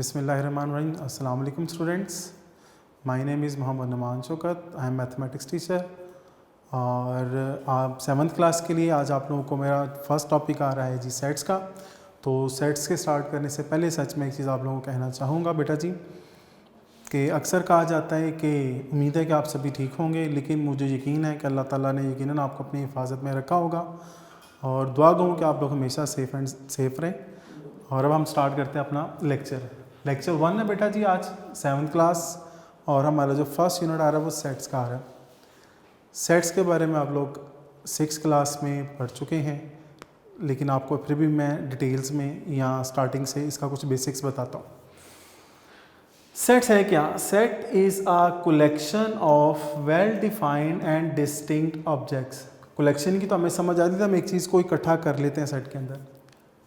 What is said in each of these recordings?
Bismillahirrahmanirrahim. Assalamu alaikum students. My name is Mohammad Numan Shaukat. I am mathematics teacher और आप 7th class के लिए आज आप लोगों को मेरा फर्स्ट टॉपिक आ रहा है जी सेट्स का। तो सेट्स के स्टार्ट करने से पहले सच में एक चीज़ आप लोगों को कहना चाहूँगा बेटा जी कि अक्सर कहा जाता है कि उम्मीद है कि आप सभी ठीक होंगे, लेकिन मुझे यकीन है कि अल्लाह ताला ने यकीनन आपको अपनी हिफाजत में रखा होगा और दुआ गूँ कि आप लोग हमेशा सेफ़ रहें। और अब हम स्टार्ट करते हैं अपना लेक्चर 1 है बेटा जी आज 7th क्लास और हमारा जो फर्स्ट यूनिट आ रहा है वो सेट्स का आ रहा है। सेट्स के बारे में आप लोग 6th क्लास में पढ़ चुके हैं, लेकिन आपको फिर भी मैं डिटेल्स में या स्टार्टिंग से इसका कुछ बेसिक्स बताता हूँ। सेट्स है क्या? Set is a collection of well defined and distinct objects. Collection की तो हमें समझ आती है, हम एक चीज़ को इकट्ठा कर लेते हैं सेट के अंदर।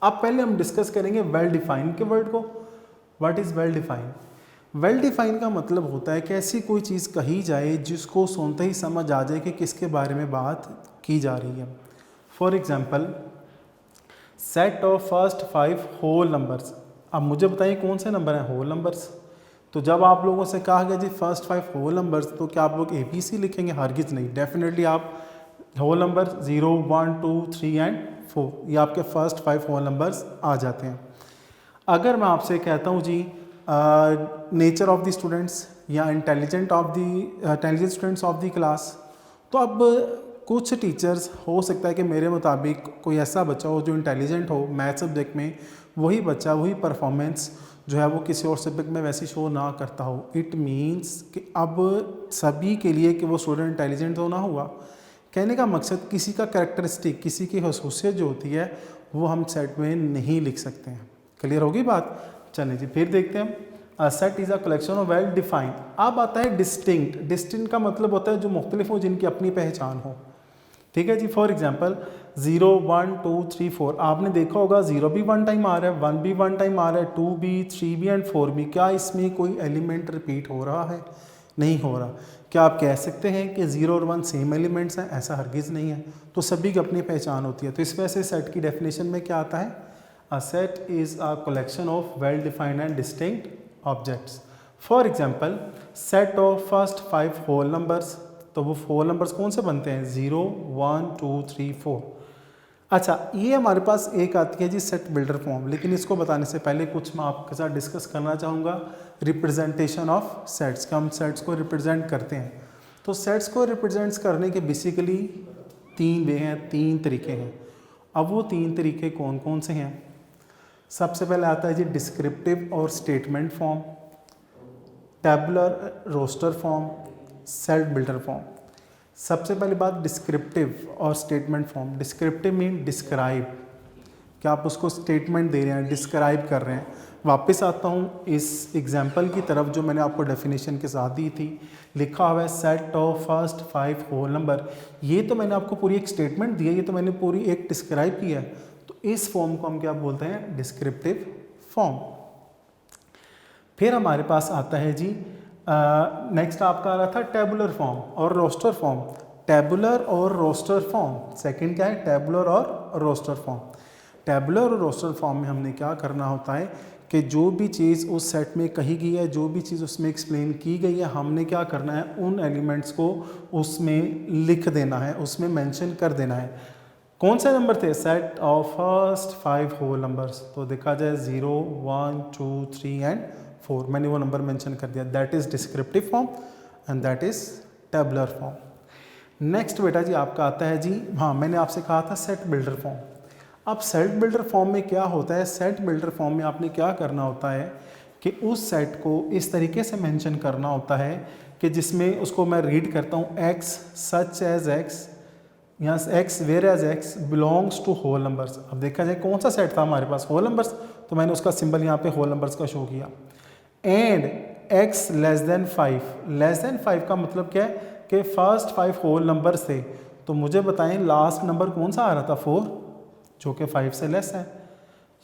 अब पहले हम डिस्कस करेंगे वेल डिफाइन के वर्ड को। What is well define? Well define का मतलब होता है कि ऐसी कोई चीज़ कही जाए जिसको सुनते ही समझ आ जाए कि किसके बारे में बात की जा रही है। For example set of first 5 whole numbers. अब मुझे बताइए कौन से नंबर हैं होल नंबर्स? तो जब आप लोगों से कहा गया जी फर्स्ट 5 होल नंबर्स, तो क्या आप लोग ABC लिखेंगे? हरगिज़ नहीं। डेफिनेटली आप होल नंबर 0, 1, 2, 3 एंड 4 ये आपके फर्स्ट 5 होल नंबर्स आ जाते हैं। अगर मैं आपसे कहता हूँ जी नेचर ऑफ द स्टूडेंट्स या intelligent students of the class, तो अब कुछ टीचर्स हो सकता है कि मेरे मुताबिक कोई ऐसा बच्चा हो जो इंटेलिजेंट हो मैथ सब्जेक्ट में, वही बच्चा वही परफॉर्मेंस जो है वो किसी और सब्जेक्ट में वैसी शो ना करता हो। इट मीन्स कि अब सभी के लिए कि वो स्टूडेंट इंटेलिजेंट तो ना हुआ। कहने का मकसद किसी का कैरेक्टरिस्टिक, किसी की खसूसियत जो होती है वो हम सेट में नहीं लिख सकते हैं। क्लियर होगी बात? चलिए जी फिर देखते हैं। Set is a collection of well defined. अब आता है डिस्टिंक्ट। डिस्टिंक्ट का मतलब होता है जो मुख्तलिफ हो, जिनकी अपनी पहचान हो। ठीक है जी। फॉर एग्जाम्पल 0, 1, 2, 3, 4 आपने देखा होगा 0 भी 1 टाइम आ रहा है, 1 भी 1 टाइम आ रहा है, 2 भी, 3 भी एंड 4 भी। क्या इसमें कोई एलिमेंट रिपीट हो रहा है? नहीं हो रहा। क्या आप कह सकते हैं कि 0 और 1 सेम एलिमेंट्स हैं? ऐसा हरगिज़ नहीं है। तो सभी की अपनी पहचान होती है। तो इस वजह से सेट की डेफिनेशन में क्या आता है? A set is a collection of well-defined and distinct objects. For example, set of first 5 whole numbers. तो वो whole numbers कौन से बनते हैं? 0, 1, 2, 3, 4। अच्छा, ये हमारे पास एक आती है जी सेट बिल्डर फॉर्म, लेकिन इसको बताने से पहले कुछ मैं आपके साथ डिस्कस करना चाहूँगा रिप्रेजेंटेशन ऑफ सेट्स का। हम सेट्स को रिप्रेजेंट करते हैं। तो सेट्स को रिप्रेजेंट्स करने के बेसिकली 3 वे हैं, 3 तरीके हैं। अब वो 3 तरीके कौन कौन से हैं? सबसे पहले आता है जी डिस्क्रिप्टिव और statement form, tabular roster form, set builder form. सबसे पहली बात डिस्क्रिप्टिव और statement form. Descriptive mean describe, क्या आप उसको स्टेटमेंट दे रहे हैं, डिस्क्राइब कर रहे हैं। वापस आता हूँ इस एग्जाम्पल की तरफ जो मैंने आपको डेफिनेशन के साथ दी थी। लिखा हुआ है set of first 5 whole number. ये तो मैंने आपको पूरी एक स्टेटमेंट दी है, ये तो मैंने पूरी एक डिस्क्राइब किया है। तो इस फॉर्म को हम क्या बोलते हैं? Descriptive form. फिर हमारे पास आता है जी नेक्स्ट आपका आ रहा था टेबुलर फॉर्म और रोस्टर फॉर्म। टेबुलर और रोस्टर फॉर्म, सेकंड क्या है? टेबुलर और रोस्टर फॉर्म। टेबुलर और रोस्टर फॉर्म में हमने क्या करना होता है कि जो भी चीज़ उस सेट में कही गई है, जो भी चीज़ उसमें एक्सप्लेन की गई है, हमने क्या करना है? उन एलिमेंट्स को उसमें लिख देना है, उसमें मेंशन कर देना है। कौन से नंबर थे? Set of first 5 whole numbers. तो देखा जाए 0, 1, 2, 3 एंड 4, मैंने वो नंबर मेंशन कर दिया। That is descriptive form and that is tabular form. Next बेटा जी आपका आता है जी, हाँ मैंने आपसे कहा था सेट बिल्डर फॉर्म। अब सेट बिल्डर फॉर्म में क्या होता है? सेट बिल्डर फॉर्म में आपने क्या करना होता है कि उस सेट को इस तरीके से मेंशन करना होता है कि जिसमें उसको मैं रीड करता हूँ x सच एज x, यहाँ x where as x belongs to whole numbers. अब देखा जाए कौन सा सेट था हमारे पास? Whole numbers. तो मैंने उसका सिंबल यहाँ पे होल नंबर्स का शो किया। And x less then 5। Less than 5 का मतलब क्या है कि फर्स्ट 5 होल नंबर्स थे। तो मुझे बताएं लास्ट नंबर कौन सा आ रहा था? 4, जो कि 5 से लेस है।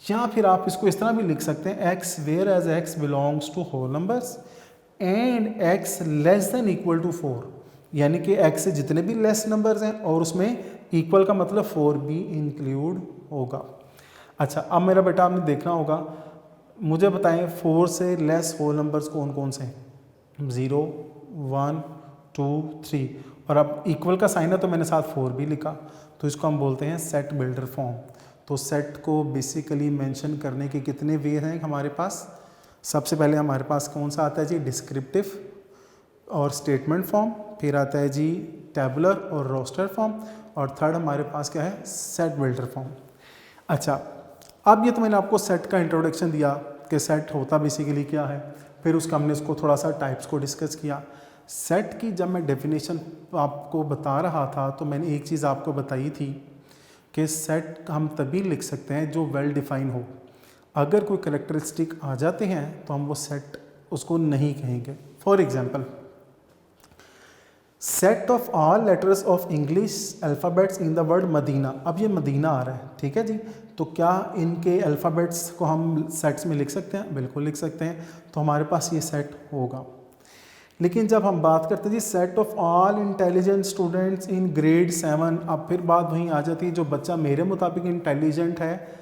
या फिर आप इसको इस तरह भी लिख सकते हैं x where as x belongs to whole numbers and x less than equal to 4, यानी कि x से जितने भी लेस नंबर्स हैं और उसमें इक्वल का मतलब 4 भी इंक्लूड होगा। अच्छा, अब मेरा बेटा आपने देखना होगा मुझे बताएं 4 से लेस होल नंबर्स कौन कौन से हैं? 0, 1, 2, 3 और अब इक्वल का साइन है तो मैंने साथ 4 भी लिखा, तो इसको हम बोलते हैं सेट बिल्डर फॉर्म। तो सेट को बेसिकली मेंशन करने के कितने वे हैं हमारे पास? सबसे पहले हमारे पास कौन सा आता है जी? डिस्क्रिप्टिव और स्टेटमेंट फॉर्म, फिर आता है जी टेबुलर और रोस्टर फॉर्म, और थर्ड हमारे पास क्या है? Set builder form. अच्छा, अब ये तो मैंने आपको सेट का इंट्रोडक्शन दिया कि सेट होता बेसिकली क्या है, फिर उसका हमने इसको थोड़ा सा टाइप्स को डिस्कस किया। सेट की जब मैं डेफिनेशन आपको बता रहा था तो मैंने एक चीज़ आपको बताई थी कि सेट हम तभी लिख सकते हैं जो वेल डिफाइन हो। अगर कोई करेक्टरिस्टिक आ जाते हैं तो हम वो सेट उसको नहीं कहेंगे। For example, set of all letters of English alphabets in the word Madina. अब ये मदीना आ रहा है, ठीक है जी, तो क्या इनके अल्फ़ाबेट्स को हम सेट्स में लिख सकते हैं? बिल्कुल लिख सकते हैं, तो हमारे पास ये सेट होगा। लेकिन जब हम बात करते हैं जी set of all intelligent students in grade 7, अब फिर बात वहीं आ जाती है, जो बच्चा मेरे मुताबिक इंटेलिजेंट है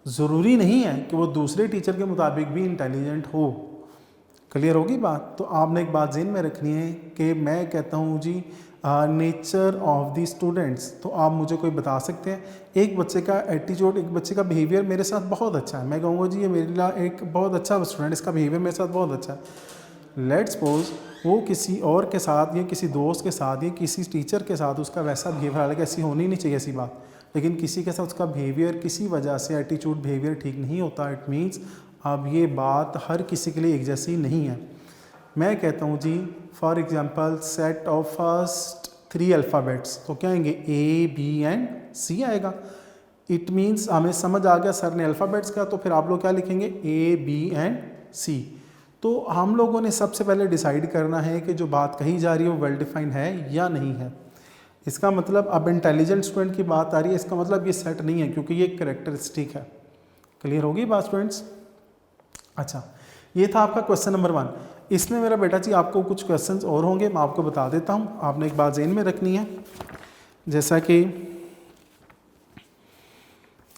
ज़रूरी नहीं है कि वो दूसरे टीचर के मुताबिक भी इंटेलिजेंट हो। क्लियर होगी बात? तो आपने एक बात ज़हन में रखनी है कि मैं कहता हूँ जी नेचर ऑफ द स्टूडेंट्स, तो आप मुझे कोई बता सकते हैं एक बच्चे का एटीट्यूड, एक बच्चे का बिहेवियर मेरे साथ बहुत अच्छा है, मैं कहूँगा जी ये मेरे लिए एक बहुत अच्छा स्टूडेंट, इसका बिहेवियर मेरे साथ बहुत अच्छा है। लेट्स सपोज वो किसी और के साथ या किसी दोस्त के साथ या किसी टीचर के साथ उसका वैसा बिहेवियर, हालांकि ऐसी होनी नहीं चाहिए ऐसी बात, लेकिन किसी के साथ उसका बिहेवियर किसी वजह से एटीट्यूड बिहेवियर ठीक नहीं होता, इट मीन्स अब ये बात हर किसी के लिए एक जैसी नहीं है। मैं कहता हूँ जी for example set of first 3 alphabets, तो क्या आएंगे? A, B एंड C आएगा। इट मीन्स हमें समझ आ गया सर ने अल्फ़ाबेट्स का, तो फिर आप लोग क्या लिखेंगे? A, B and C। तो हम लोगों ने सबसे पहले डिसाइड करना है कि जो बात कही जा रही है वो वेल डिफाइंड है या नहीं है। इसका मतलब अब इंटेलिजेंट स्टूडेंट की बात आ रही है, इसका मतलब ये सेट नहीं है क्योंकि ये कैरेक्टरिस्टिक है। क्लियर होगी बात स्टूडेंट्स? अच्छा, ये था आपका क्वेश्चन नंबर 1। इसमें मेरा बेटा जी आपको कुछ क्वेश्चंस और होंगे, मैं आपको बता देता हूँ, आपने एक बात ज़हन में रखनी है, जैसा कि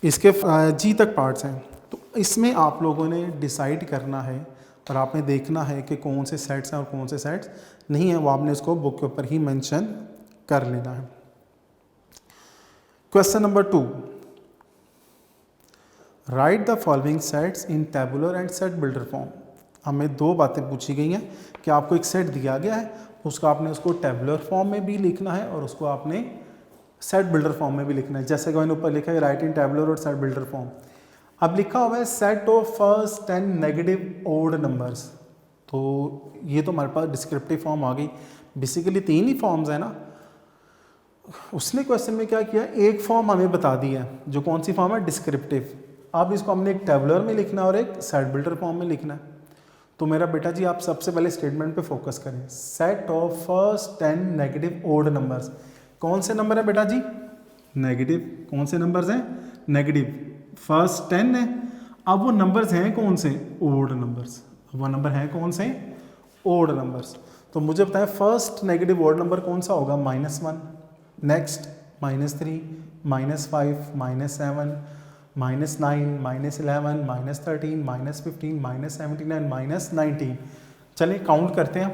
इसके जी तक पार्ट्स हैं, तो इसमें आप लोगों ने डिसाइड करना है और आपने देखना है कि कौन से सेट्स हैं और कौन से सेट्स नहीं हैं, वो आपने इसको बुक के ऊपर ही मेंशन कर लेना है। Question number 2, right the following sets in tabular and set builder form. हमें 2 बातें पूछी गई हैं कि आपको एक सेट दिया गया है, उसका आपने उसको टेबुलर फॉर्म में भी लिखना है और उसको आपने सेट बिल्डर फॉर्म में भी लिखना है। जैसे कि मैंने ऊपर लिखा है राइट इन टेबुलर और सेट बिल्डर फॉर्म। अब लिखा हुआ है set of first 10 negative odd numbers, तो ये तो हमारे पास डिस्क्रिप्टिव फॉर्म आ गई। बेसिकली 3 ही फॉर्म्स है ना। उसने क्वेश्चन में क्या किया, एक फॉर्म हमें बता दी है, जो कौन सी फॉर्म है? डिस्क्रिप्टिव। अब इसको हमने एक टेबुलर में लिखना है और एक सेट बिल्डर फॉर्म में लिखना है। तो मेरा बेटा जी आप सबसे पहले स्टेटमेंट पे फोकस करें। Set of first 10 negative odd numbers, कौन से नंबर है बेटा जी? नेगेटिव। कौन से नंबर्स हैं? नेगेटिव। फर्स्ट 10 है। अब वो नंबर्स हैं कौन से? Odd numbers. वो नंबर हैं कौन से? Odd numbers. तो मुझे बताएं फर्स्ट नेगेटिव ओड नंबर कौन सा होगा? -1, नेक्स्ट -3, -5, -7, -9, -11, -13, -15, -17 एंड -19। चलिए काउंट करते हैं,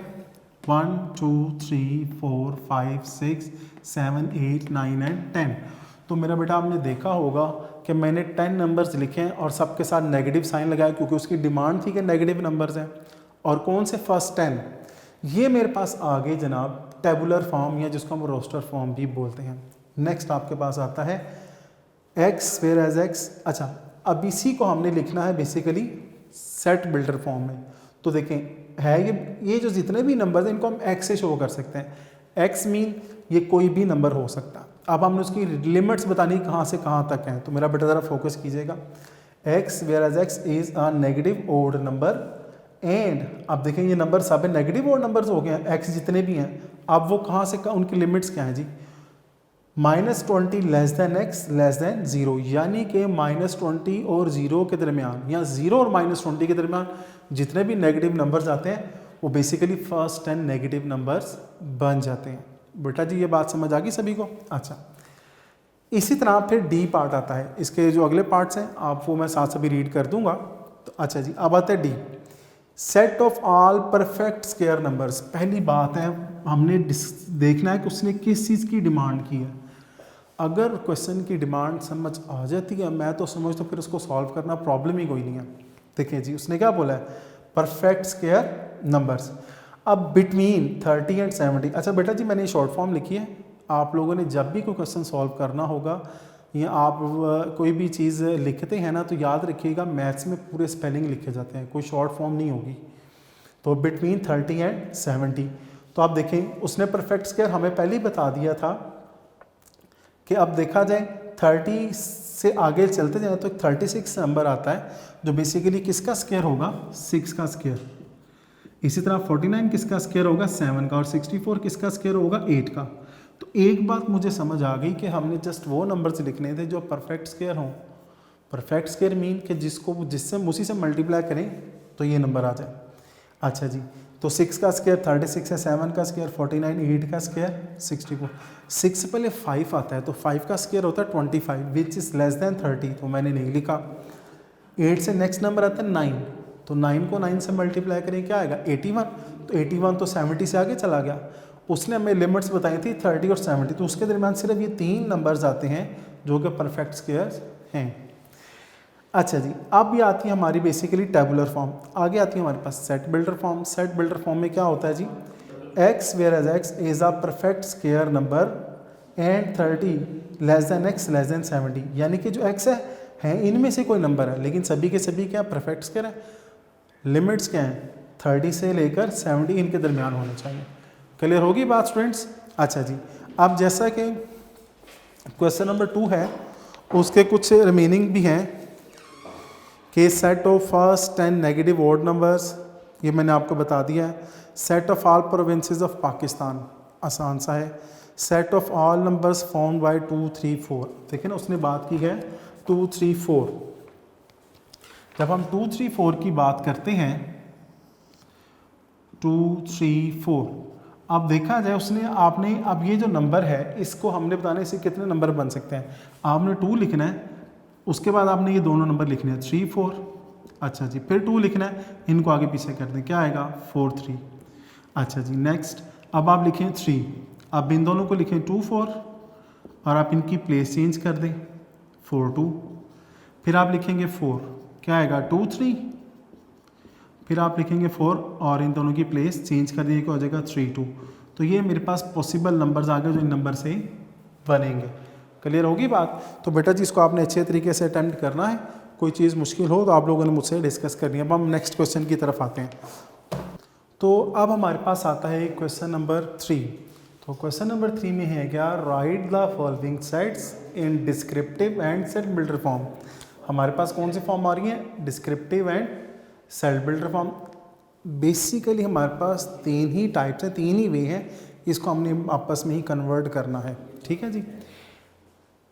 1 2 3 4 5 6 7 8 9 एंड 10। तो मेरा बेटा आपने देखा होगा कि मैंने 10 नंबर्स लिखे हैं और सबके साथ नेगेटिव साइन लगाया क्योंकि उसकी डिमांड थी कि नेगेटिव नंबर्स हैं। और कौन से? फर्स्ट 10। ये मेरे पास आ गए जनाब टेबुलर फॉर्म, या जिसको हम रोस्टर फॉर्म भी बोलते हैं। नेक्स्ट आपके पास आता है एक्स वेयर एज एक्स। अच्छा, अब इसी को हमने लिखना है बेसिकली सेट बिल्डर फॉर्म में। तो देखें है ये जो जितने भी नंबर हैं इनको हम एक्स से शो कर सकते हैं। एक्स मीन ये कोई भी नंबर हो सकता है। अब हमने उसकी लिमिट्स बतानी कहाँ से कहाँ तक हैं, तो मेरा बेटा ज़रा फोकस कीजिएगा। X where as x is a negative odd number and, अब देखें ये नंबर सब नेगेटिव ओड नंबर्स हो गए हैं, एक्स जितने भी हैं। अब वो कहाँ से उनकी लिमिट्स क्या हैं जी? -20 less than x less than 0, यानी कि -20 और 0 के दरमियान या 0 और -20 के दरमियान जितने भी नेगेटिव नंबर्स आते हैं वो बेसिकली फर्स्ट 10 नेगेटिव नंबर्स बन जाते हैं। बेटा जी ये बात समझ आ गई सभी को? अच्छा, इसी तरह फिर डी पार्ट आता है। इसके जो अगले पार्ट्स हैं आप वो मैं साथ सभी रीड कर दूंगा। तो अच्छा जी, अब आता है D, set of all perfect square numbers. पहली बात है हमने देखना है कि उसने किस चीज़ की डिमांड की है। अगर क्वेश्चन की डिमांड समझ आ जाती है, मैं तो समझ तो फिर उसको सॉल्व करना प्रॉब्लम ही कोई नहीं है। देखिए जी, उसने क्या बोला है, परफेक्ट स्क्वायर नंबर्स। अब बिटवीन 30 एंड 70। अच्छा बेटा जी, मैंने शॉर्ट फॉर्म लिखी है। आप लोगों ने जब भी कोई क्वेश्चन सॉल्व करना होगा या आप कोई भी चीज़ लिखते हैं ना, तो याद रखिएगा मैथ्स में पूरे स्पेलिंग लिखे जाते हैं, कोई शॉर्ट फॉर्म नहीं होगी। तो बिटवीन 30 एंड 70। तो आप देखें, उसने परफेक्ट स्क्वायर हमें पहले ही बता दिया था कि अब देखा जाए 30 से आगे चलते जाए तो 36 नंबर आता है, जो बेसिकली किसका स्क्वायर होगा, 6 का स्क्वायर। इसी तरह 49 किसका स्क्वायर होगा, 7 का, और 64 किसका स्क्वायर होगा, 8 का। तो एक बात मुझे समझ आ गई कि हमने जस्ट वो नंबर्स लिखने थे जो परफेक्ट स्क्वायर हों। परफेक्ट स्क्वायर मीन कि जिससे उसी से मल्टीप्लाई करें तो ये नंबर आ जाए। अच्छा जी, तो 6 का स्क्वायर 36 है, 7 का स्क्वायर 49, 8 का स्क्वायर 64। 6 से पहले 5 आता है, तो 5 का स्क्वायर होता है 25 विच इज़ लेस देन 30, तो मैंने नहीं लिखा। 8 से नेक्स्ट नंबर आता है 9, तो 9 को 9 से मल्टीप्लाई करें क्या आएगा, 81। तो 81 तो 70 से आगे चला गया। उसने हमें लिमिट्स बताई थी 30 और 70, तो उसके दरमियान सिर्फ ये 3 नंबर्स आते हैं जो कि परफेक्ट स्क्वायर्स हैं। अच्छा जी, अब ये आती है हमारी बेसिकली टेबुलर फॉर्म। आगे आती है हमारे पास set builder form. Set builder form में क्या होता है जी, x where as x is a perfect square number and 30 less than x less than 70, यानी कि जो x है इनमें से कोई नंबर है लेकिन सभी के सभी क्या परफेक्ट स्क्वायर है। लिमिट्स क्या हैं, 30 से लेकर 70 इनके दरमियान होने चाहिए। क्लियर होगी बात स्टूडेंट्स। अच्छा जी, अब जैसा कि क्वेश्चन नंबर 2 है, उसके कुछ रिमेनिंग भी हैं कि set of first 10 negative odd numbers, ये मैंने आपको बता दिया है। Set of all provinces of Pakistan, आसान सा है। Set of all numbers form by 2, 3, 4। देखिए ना, उसने बात की है 2, 3, 4। जब हम 2, 3, 4 की बात करते हैं, 2, 3, 4, अब देखा जाए उसने आपने अब ये जो नंबर है इसको हमने बताने से कितने नंबर बन सकते हैं। आपने 2 लिखना है, उसके बाद आपने ये दोनों नंबर लिखने हैं 3, 4। अच्छा जी, फिर 2 लिखना है, इनको आगे पीछे कर दें, क्या आएगा 4, 3। अच्छा जी, नेक्स्ट अब आप लिखें 3, अब इन दोनों को लिखें 2, 4 और आप इनकी प्लेस चेंज कर दें 4, 2। फिर आप लिखेंगे 4, क्या आएगा 2, 3। फिर आप लिखेंगे 4 और इन दोनों की प्लेस चेंज कर दिए, क्या हो जाएगा 3, 2। तो ये मेरे पास पॉसिबल नंबर्स आ गए जो इन नंबर से बनेंगे। क्लियर होगी बात। तो बेटा जी, इसको आपने अच्छे तरीके से अटेम्प्ट करना है। कोई चीज़ मुश्किल हो तो आप लोगों ने मुझसे डिस्कस करनी है। अब हम नेक्स्ट क्वेश्चन की तरफ आते हैं। तो अब हमारे पास आता है क्वेश्चन नंबर 3। तो क्वेश्चन नंबर 3 में है क्या, right the following sets in descriptive and set builder form. हमारे पास कौन सी फॉर्म आ रही है, descriptive and set builder form. Basically हमारे पास 3 ही टाइप्स हैं, 3 ही वे हैं, इसको हमने आपस में ही कन्वर्ट करना है। ठीक है जी।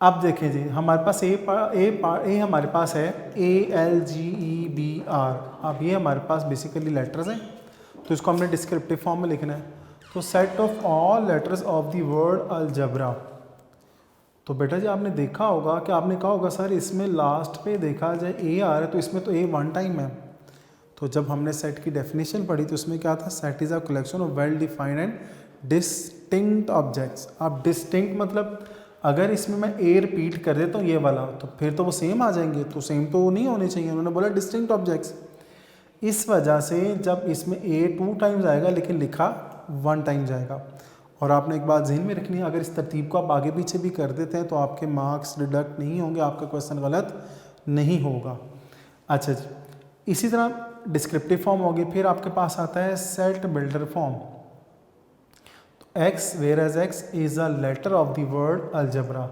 अब देखें जी, हमारे पास ए हमारे पास है ALGEBR। अब ये हमारे पास बेसिकली लेटर्स हैं, तो इसको हमने डिस्क्रिप्टिव फॉर्म में लिखना है। तो set of all letters of the word algebra. तो बेटा जी, आपने देखा होगा कि आपने कहा होगा सर इसमें लास्ट पे देखा जाए ए आ रहा है, तो इसमें तो ए 1 टाइम है। तो जब हमने सेट की डेफिनेशन पढ़ी तो उसमें क्या था, set is a collection of well defined and distinct objects. अब डिस्टिंक्ट मतलब अगर इसमें मैं ए रिपीट कर देता हूँ ये वाला, तो फिर तो वो सेम आ जाएंगे, तो सेम तो नहीं होने चाहिए। उन्होंने बोला डिस्टिंक्ट ऑब्जेक्ट्स। इस वजह से जब इसमें ए 2 टाइम्स आएगा लेकिन लिखा 1 टाइम जाएगा। और आपने एक बात ज़हन में रखनी है, अगर इस तरतीब को आप आगे पीछे भी कर देते हैं तो आपके मार्क्स डिडक्ट नहीं होंगे, आपका क्वेश्चन गलत नहीं होगा। अच्छा जी, इसी तरह डिस्क्रिप्टिव फॉर्म होगी। फिर आपके पास आता है set builder form. X where as x is a letter of the word algebra.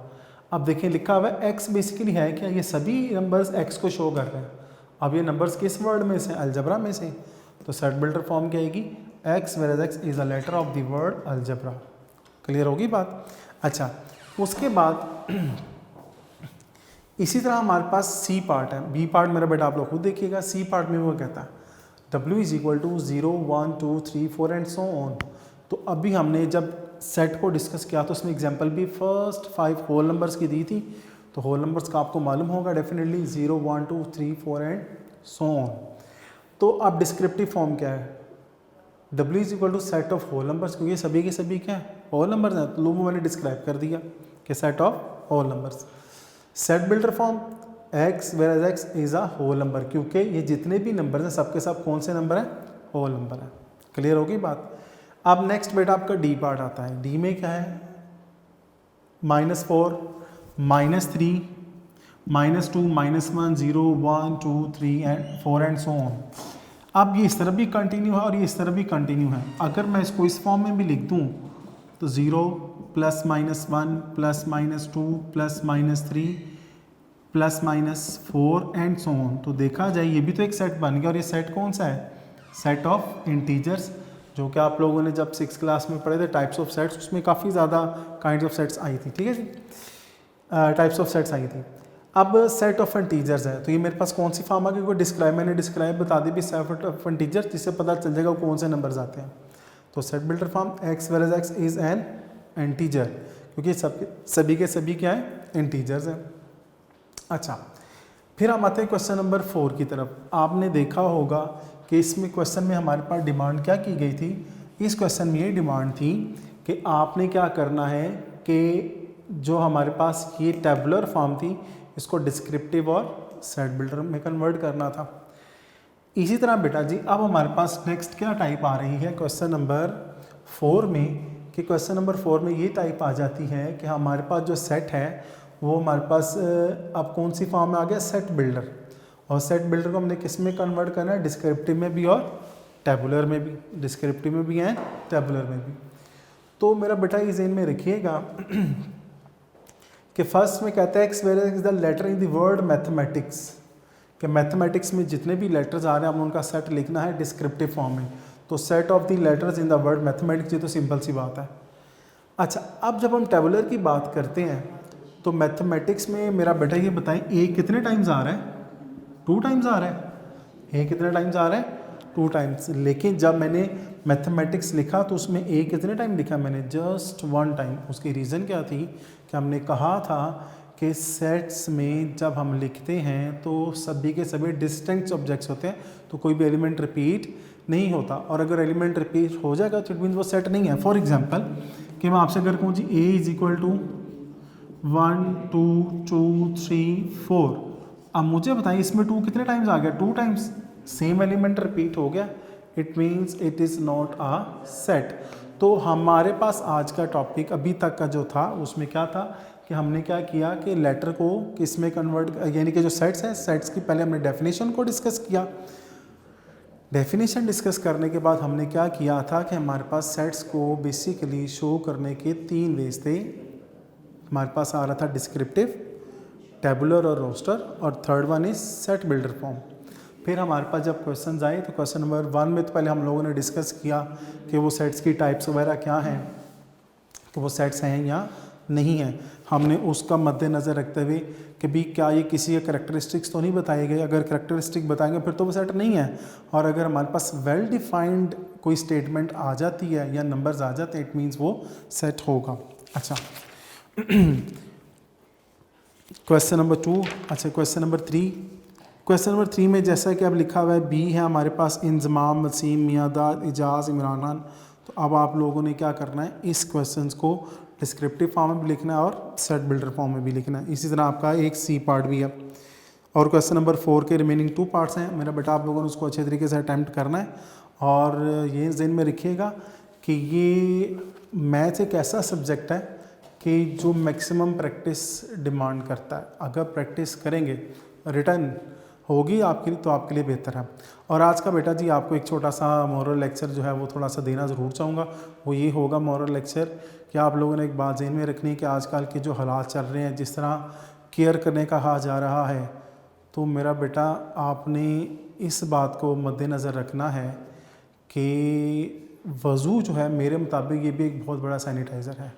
अब देखिए लिखा हुआ है एक्स बेसिकली है क्या, ये सभी नंबर्स एक्स को शो कर रहे हैं। अब ये नंबर्स किस वर्ड में से, अलजबरा में से। तो सेट बिल्डर फॉर्म क्या आएगी, x where as x is a letter of the word algebra. Clear होगी बात। अच्छा, उसके बाद इसी तरह हमारे पास सी पार्ट है। बी पार्ट मेरा बेटा आप लोग खुद देखिएगा। सी पार्ट में वो कहता है W = 0, 1, 2, 3, 4 एंड सो ऑन। तो अभी हमने जब सेट को डिस्कस किया तो उसमें एग्जांपल भी फर्स्ट 5 होल नंबर्स की दी थी। तो होल नंबर्स का आपको मालूम होगा डेफिनेटली 0, 1, 2, 3, 4 एंड सो ऑन। तो अब डिस्क्रिप्टिव फॉर्म क्या है, W is equal to set of whole numbers, क्योंकि सभी के सभी क्या है, होल नंबर्स हैं, तो वो मैंने डिस्क्राइब कर दिया कि set of whole numbers. Set builder form x where as x is a whole number, क्योंकि ये जितने भी नंबर हैं सबके सब कौन से नंबर हैं, होल नंबर है। क्लियर होगी बात। अब नेक्स्ट बेटा आपका डी पार्ट आता है। डी में क्या है, -4, -3, -2, -1, 0, 1, 2, 3 एंड 4 एंड सो ऑन। अब ये इस तरफ भी कंटिन्यू है और ये इस तरफ भी कंटिन्यू है। अगर मैं इसको इस फॉर्म में भी लिख दूँ तो 0 +-1 +-2 +-3 +-4 एंड सो ऑन। तो देखा जाए ये भी तो एक सेट बन गया, और ये सेट कौन सा है, सेट ऑफ इंटीजर्स, जो कि आप लोगों ने जब 6th क्लास में पढ़े थे टाइप्स ऑफ सेट्स, उसमें काफ़ी ज़्यादा काइंड ऑफ सेट्स आई थी। ठीक है जी, टाइप्स ऑफ सेट्स आई थी। अब सेट ऑफ इंटीजर्स है, तो ये मेरे पास कौन सी फॉर्म आ गई, कोई डिस्क्राइब, मैंने डिस्क्राइब बता दी भी सेट ऑफ इंटीजर्स, जिससे पता चल जाएगा कौन से नंबर्स आते हैं। तो set builder form x where as x is an integer, क्योंकि सभी के सभी क्या है, इंटीजर्स हैं। अच्छा, फिर हम आते हैं क्वेश्चन नंबर 4 की तरफ। आपने देखा होगा कि इसमें क्वेश्चन में हमारे पास डिमांड क्या की गई थी, इस क्वेश्चन में ये डिमांड थी कि आपने क्या करना है कि जो हमारे पास ये टेबुलर फॉर्म थी इसको डिस्क्रिप्टिव और सेट बिल्डर में कन्वर्ट करना था। इसी तरह बेटा जी अब हमारे पास नेक्स्ट क्या टाइप आ रही है क्वेश्चन नंबर 4 में, कि क्वेश्चन नंबर 4 में ये टाइप आ जाती है कि हमारे पास जो सेट है वो हमारे पास अब कौन सी फॉर्म में आ गया, सेट बिल्डर। और सेट बिल्डर को हमने किस में कन्वर्ट करना है, डिस्क्रिप्टिव में भी और टेबुलर में भी, डिस्क्रिप्टिव में भी है, टेबुलर में भी। तो मेरा बेटा ये ज़हन में रखिएगा कि फर्स्ट में कहता है x where is the letter in the word mathematics, कि मैथमेटिक्स में जितने भी लेटर्स आ रहे हैं हमें उनका सेट लिखना है डिस्क्रिप्टिव फॉर्म में। तो set of the letters in the word mathematics, ये तो सिंपल सी बात है। अच्छा, अब जब हम टेबुलर की बात करते हैं तो मैथमेटिक्स में मेरा बेटा ये बताएं ए कितने टाइम्स आ रहा है, 2 टाइम्स आ रहा है। ए कितने टाइम्स आ रहा है, 2 टाइम्स। लेकिन जब मैंने मैथमेटिक्स लिखा तो उसमें ए कितने टाइम लिखा मैंने, जस्ट 1 टाइम। उसकी रीज़न क्या थी कि हमने कहा था कि सेट्स में जब हम लिखते हैं तो सभी के सभी डिस्टिंक्ट ऑब्जेक्ट्स होते हैं, तो कोई भी एलिमेंट रिपीट नहीं होता, और अगर एलिमेंट रिपीट हो जाएगा तो इट मीन्स वो सेट नहीं है। फॉर एग्जांपल कि मैं आपसे अगर कहूँ जी ए इज इक्वल टू 1 2 2 3 4, अब मुझे बताइए इसमें 2 कितने टाइम्स आ गया, 2 टाइम्स, सेम एलिमेंट रिपीट हो गया, it means it is not a set. तो हमारे पास आज का टॉपिक अभी तक का जो था उसमें क्या था कि हमने क्या किया कि लेटर को किस में कन्वर्ट, यानी कि जो सेट्स हैं, सेट्स की पहले हमने डेफिनेशन को डिस्कस किया। डेफिनेशन डिस्कस करने के बाद हमने क्या किया था कि हमारे पास सेट्स को बेसिकली शो करने के 3 वेज थे। हमारे पास आ रहा था डिस्क्रिप्टिव, टेबुलर और रोस्टर, और third one is set builder form. फिर हमारे पास जब क्वेश्चन आए तो क्वेश्चन नंबर 1 में तो पहले हम लोगों ने डिस्कस किया कि वो सेट्स की टाइप्स वगैरह क्या हैं, कि वो सेट्स हैं या नहीं हैं। हमने उसका मद्देनज़र रखते हुए कि भी क्या ये किसी के करेक्टरिस्टिक्स तो नहीं बताए गए, अगर करेक्टरिस्टिक बताएंगे फिर तो वो सेट नहीं है, और अगर हमारे पास वेल डिफाइंड कोई स्टेटमेंट आ जाती है या नंबर्स आ जाते हैं इट मीन्स वो सेट होगा। अच्छा क्वेश्चन नंबर 2, अच्छा क्वेश्चन नंबर 3। क्वेश्चन नंबर 3 में जैसा कि अब लिखा हुआ है बी है हमारे पास इंजमाम, वसीम, मियादाद, इजाज़, इमरान खान। तो अब आप लोगों ने क्या करना है, इस क्वेश्चन को डिस्क्रिप्टिव फॉर्म में भी लिखना है और सेट बिल्डर फॉर्म में भी लिखना है। इसी तरह आपका एक सी पार्ट भी है, और क्वेश्चन नंबर 4 के रिमेनिंग 2 पार्ट्स हैं। मेरा बेटा आप लोगों ने उसको अच्छे तरीके से अटैम्प्ट करना है, और ये ज़हन में रखिएगा कि ये मैथ एक ऐसा सब्जेक्ट है कि जो मैक्सिमम प्रैक्टिस डिमांड करता है। अगर प्रैक्टिस करेंगे, रिटर्न होगी आपके लिए तो आपके लिए बेहतर है। और आज का बेटा जी आपको एक छोटा सा मॉरल लेक्चर जो है वो थोड़ा सा देना ज़रूर चाहूँगा। वो ये होगा मॉरल लेक्चर कि आप लोगों ने एक बात ज़हन में रखनी है कि आजकल के जो हालात चल रहे हैं, जिस तरह केयर करने का कहा जा रहा है, तो मेरा बेटा आपने इस बात को मद्देनज़र रखना है कि वज़ू जो है मेरे मुताबिक ये भी एक बहुत बड़ा सैनिटाइज़र है।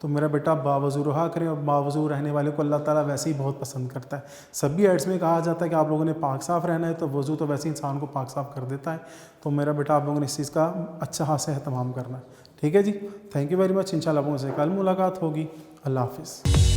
तो मेरा बेटा बावज़ू रहा करें, और बावज़ू रहने वाले को अल्लाह ताला वैसे ही बहुत पसंद करता है। सभी एड्स में कहा जाता है कि आप लोगों ने पाक साफ़ रहना है, तो वज़ू तो वैसे इंसान को पाक साफ़ कर देता है। तो मेरा बेटा आप लोगों ने इस चीज़ का अच्छा हाथ से एहतमाम करना है। ठीक है जी, थैंक यू वेरी मच। इंशाल्लाह आप लोगों से कल मुलाकात होगी। अल्लाह हाफ़िज़।